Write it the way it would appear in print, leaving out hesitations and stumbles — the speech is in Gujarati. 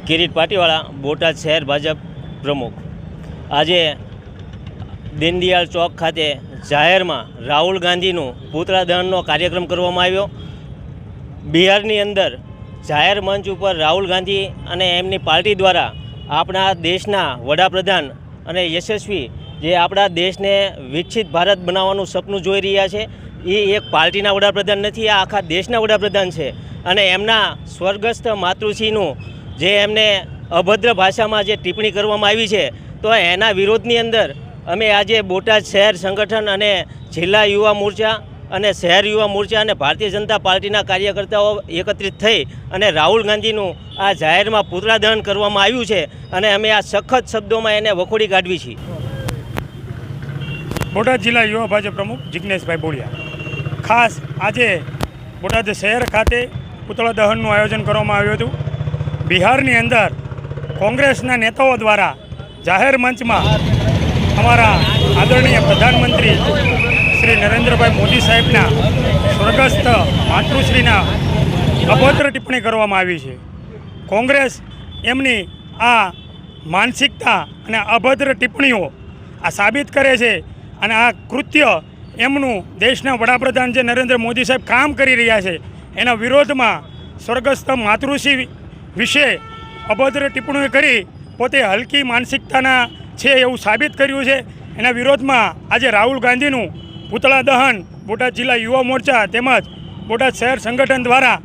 કિરીટ પાટીવાળા, બોટાદ શહેર ભાજપ પ્રમુખ। આજે દીનદયાળ ચોક ખાતે જાહેરમાં રાહુલ ગાંધીનું પૂતળા દહનનો કાર્યક્રમ કરવામાં આવ્યો। બિહારની અંદર જાહેર મંચ ઉપર રાહુલ ગાંધી અને એમની પાર્ટી દ્વારા આપણા દેશના વડાપ્રધાન અને યશસ્વી જે આપણા દેશને વિકસિત ભારત બનાવવાનું સપનું જોઈ રહ્યા છે, એ એક પાર્ટીના વડાપ્રધાન નથી, આ આખા દેશના વડાપ્રધાન છે। અને એમના સ્વર્ગસ્થ માતૃશ્રીનું જે એમને અભદ્ર ભાષામાં જે ટિપ્પણી કરવામાં આવી છે, તો એના વિરોધની અંદર અમે આજે બોટાદ શહેર સંગઠન અને જિલ્લા યુવા મોરચા અને શહેર યુવા મોરચા અને ભારતીય જનતા પાર્ટીના કાર્યકર્તાઓ એકત્રિત થઈ અને રાહુલ ગાંધીનું આ જાહેરમાં પૂતળા દહન કરવામાં આવ્યું છે અને અમે આ સખત શબ્દોમાં એને વખોડી કાઢવી છીએ। બોટાદ જિલ્લા યુવા ભાજપ પ્રમુખ જિગ્નેશભાઈ બોડિયા। ખાસ આજે બોટાદ શહેર ખાતે પૂતળા દહનનું આયોજન કરવામાં આવ્યું હતું। બિહારની અંદર કોંગ્રેસના નેતાઓ દ્વારા જાહેર મંચમાં અમારા આદરણીય પ્રધાનમંત્રી શ્રી નરેન્દ્રભાઈ મોદી સાહેબના સ્વર્ગસ્થ માતૃશ્રીના અભદ્ર ટિપ્પણી કરવામાં આવી છે। કોંગ્રેસ એમની આ માનસિકતા અને અભદ્ર ટિપ્પણીઓ આ સાબિત કરે છે અને આ કૃત્ય એમનું દેશના વડાપ્રધાન જે નરેન્દ્ર મોદી સાહેબ કામ કરી રહ્યા છે એના વિરોધમાં સ્વર્ગસ્થ માતૃશ્રી વિશે અભદ્ર ટિપ્પણીઓ કરી પોતે હલકી માનસિકતાના છે એવું સાબિત કર્યું છે। એના વિરોધમાં આજે રાહુલ ગાંધીનું પૂતળા દહન બોટાદ જિલ્લા યુવા મોરચા તેમજ બોટાદ શહેર સંગઠન દ્વારા